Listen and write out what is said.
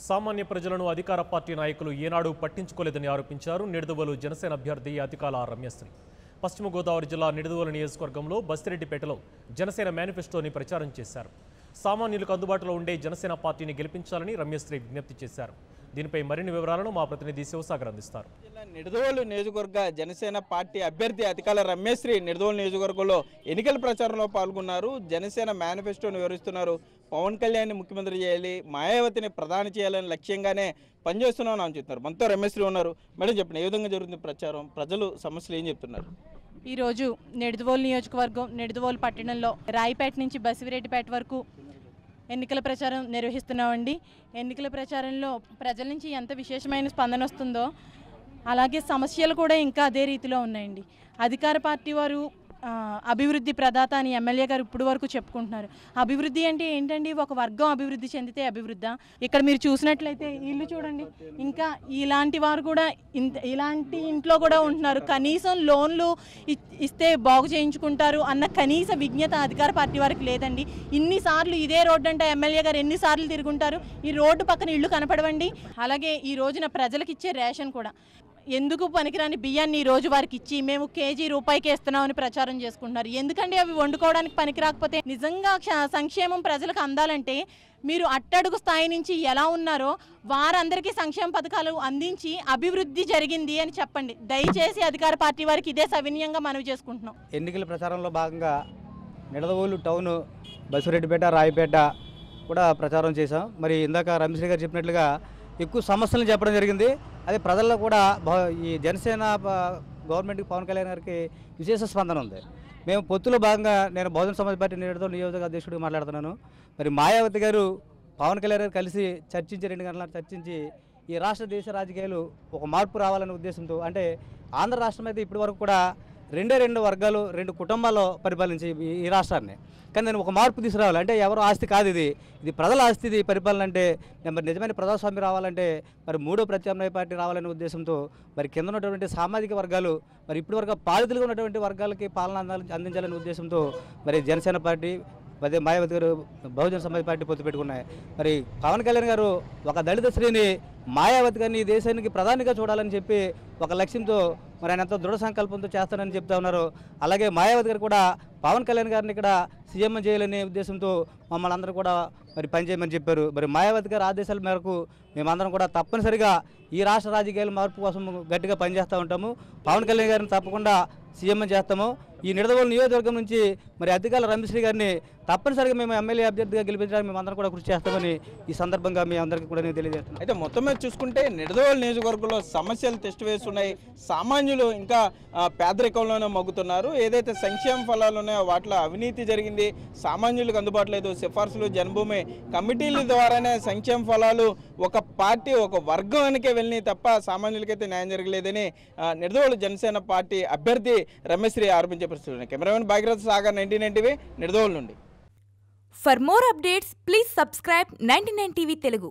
సామాన్య ప్రజలను అధికార పార్టీ నాయకులు ఏనాడు పట్టించుకోలేదని ఆరోపించారు నిడదవోలు జనసేన అభ్యర్థి అతికాల రమ్యశ్రీ. పశ్చిమ గోదావరి జిల్లా నిడదవోలు నియోజకవర్గంలో బస్తిరెడ్డిపేటలో జనసేన మేనిఫెస్టోని ప్రచారం చేశారు. సామాన్యులకు అందుబాటులో ఉండే జనసేన పార్టీని గెలిపించాలని రమ్యశ్రీ విజ్ఞప్తి చేశారు. దీనిపై మరిన్ని వివరాలను మా ప్రతినిధి శివసాగర్ అందిస్తారు. నిడదవోలు నియోజకవర్గ జనసేన పార్టీ అభ్యర్థి అతికాల రమ్యశ్రీ నిడదవోలు నియోజకవర్గంలో ఎన్నికల ప్రచారంలో పాల్గొన్నారు. జనసేన మేనిఫెస్టోను వివరిస్తున్నారు. పవన్ కళ్యాణ్ ముఖ్యమంత్రి చేయాలి, మాయావతిని ప్రధాని చేయాలని లక్ష్యంగానే పనిచేస్తున్నామని అని చెప్తున్నారు. మనతో రమ్యశ్రీ ఉన్నారు. మేడం చెప్పండి, ఏ విధంగా జరుగుతుంది ప్రచారం, ప్రజలు సమస్యలు ఏం చెప్తున్నారు? ఈరోజు నిడదవోలు నియోజకవర్గం నిడదవోలు పట్టణంలో రాయిపేట నుంచి బసిరెడ్డిపేట వరకు ఎన్నికల ప్రచారం నిర్వహిస్తున్నామండి. ఎన్నికల ప్రచారంలో ప్రజల నుంచి ఎంత విశేషమైన స్పందన వస్తుందో అలాగే సమస్యలు కూడా ఇంకా అదే రీతిలో ఉన్నాయండి. అధికార పార్టీ వారు అభివృద్ధి ప్రదాత అని ఎమ్మెల్యే గారు ఇప్పుడు వరకు చెప్పుకుంటున్నారు. అభివృద్ధి అంటే ఏంటండి? ఒక వర్గం అభివృద్ధి చెందితే అభివృద్ధి. ఇక్కడ మీరు చూసినట్లయితే ఇల్లు చూడండి, ఇంకా ఇలాంటి వారు కూడా ఇలాంటి ఇంట్లో కూడా ఉంటున్నారు. కనీసం లోన్లు ఇస్తే బాగు చేయించుకుంటారు అన్న కనీస విజ్ఞత అధికార పార్టీ వారికి లేదండి. ఇన్నిసార్లు ఇదే రోడ్డు అంటే ఎమ్మెల్యే గారు ఎన్నిసార్లు తిరుగుంటారు? ఈ రోడ్డు పక్కన ఇళ్ళు కనపడవండి. అలాగే ఈ రోజున ప్రజలకు ఇచ్చే రేషన్ కూడా ఎందుకు పనికిరాని బియ్యాన్ని ఈ రోజు వారికి ఇచ్చి మేము కేజీ రూపాయికి ఇస్తున్నామని ప్రచారం చేసుకుంటున్నారు. ఎందుకంటే అవి వండుకోవడానికి పనికి రాకపోతే నిజంగా సంక్షేమం ప్రజలకు అందాలంటే మీరు అట్టడుగు స్థాయి నుంచి ఎలా ఉన్నారో వారందరికీ సంక్షేమ పథకాలు అందించి అభివృద్ధి జరిగింది అని చెప్పండి. దయచేసి అధికార పార్టీ వారికి ఇదే సవినయంగా మనవి చేసుకుంటున్నాం. ఎన్నికల ప్రచారంలో భాగంగా నిడదవోలు టౌన్, బసిరెడ్డిపేట, రాయిపేట కూడా ప్రచారం చేశాం. మరి ఇందాక రమేశ్వరి గారు చెప్పినట్లుగా ఎక్కువ సమస్యలను చెప్పడం జరిగింది. అదే ప్రజల్లో కూడా ఈ జనసేన గవర్నమెంట్కి, పవన్ కళ్యాణ్ గారికి విశేష స్పందన ఉంది. మేము పొత్తులో భాగంగా నేను బహుజన సమాజ్ పార్టీ నిడదవోలు నియోజకవర్గ అధ్యక్షుడిగా మాట్లాడుతున్నాను. మరి మాయావతి గారు పవన్ కళ్యాణ్ గారు కలిసి చర్చించి 2 గంటల చర్చించి ఈ రాష్ట్ర దేశ రాజకీయాలు ఒక మార్పు రావాలనే ఉద్దేశంతో, అంటే ఆంధ్ర రాష్ట్రం అయితే ఇప్పటి వరకు కూడా 2 వర్గాలు 2 కుటుంబాల్లో పరిపాలించి ఈ రాష్ట్రాన్ని, కానీ నేను ఒక మార్పు తీసుకురావాలి అంటే ఎవరో ఆస్తి కాదు, ఇది ప్రజల ఆస్తి. ఇది పరిపాలన అంటే మరి నిజమైన ప్రజాస్వామ్యం రావాలంటే మరి 3వ ప్రత్యామ్నాయ పార్టీ రావాలనే ఉద్దేశంతో మరి కింద ఉన్నటువంటి సామాజిక వర్గాలు, మరి ఇప్పటివరకు బాధితులుగా ఉన్నటువంటి వర్గాలకి పాలన అందించాలనే ఉద్దేశంతో మరి జనసేన పార్టీ, అదే మాయావతి గారు బహుజన సమాజ్ పార్టీ పొత్తు పెట్టుకున్నాయి. మరి పవన్ కళ్యాణ్ గారు ఒక దళిత స్త్రీని, మాయావతి గారిని ఈ దేశానికి ప్రధానిగా చూడాలని చెప్పి ఒక లక్ష్యంతో మరి ఆయన ఎంతో దృఢ సంకల్పంతో చేస్తానని చెప్తా ఉన్నారు. అలాగే మాయావతి గారు కూడా పవన్ కళ్యాణ్ గారిని ఇక్కడ సీఎం చేయాలనే ఉద్దేశంతో మమ్మల్ని అందరూ కూడా మరి పనిచేయమని చెప్పారు. మరి మాయావతి గారి ఆదేశాల మేరకు మేమందరం కూడా తప్పనిసరిగా ఈ రాష్ట్ర రాజకీయాల మార్పు కోసం గట్టిగా పనిచేస్తూ ఉంటాము. పవన్ కళ్యాణ్ గారిని తప్పకుండా సీఎం చేస్తాము. ఈ నిడదవోలు నియోజకవర్గం నుంచి మరి అతికాల రమ్యశ్రీ గారిని తప్పనిసరిగా మేము ఎమ్మెల్యే అభ్యర్థిగా గెలిపించడానికి మేమందరం కూడా కృషి చేస్తామని ఈ సందర్భంగా మీ అందరికీ కూడా నేను తెలియజేస్తున్నాను. అయితే మొత్తం మీద చూసుకుంటే నిడదవోలు నియోజకవర్గంలో సమస్యలు టెస్ట్ వేస్తున్నాయి. సామాన్యులు ఇంకా పేదరికంలోనే మగ్గుతున్నారు. ఏదైతే సంక్షేమ ఫలాలు ఉన్నాయో వాటిలో అవినీతి జరిగింది, సామాన్యులకు అందుబాటులో లేదు. సిఫార్సులు, జన్మభూమి కమిటీల ద్వారానే సంక్షేమ ఫలాలు ఒక పార్టీ, ఒక వర్గానికే వెళ్ళినాయి తప్ప సామాన్యులకైతే న్యాయం జరగలేదని నిడదవోలు జనసేన పార్టీ అభ్యర్థి రమ్యశ్రీ ఆరోపించే పరిస్థితులు ఉన్నాయి. కెమెరామెన్ భాగీరథ సాగర్, 99 టీవీ, నిడదవోలు నుండి. For more updates, please subscribe 99 TV Telugu.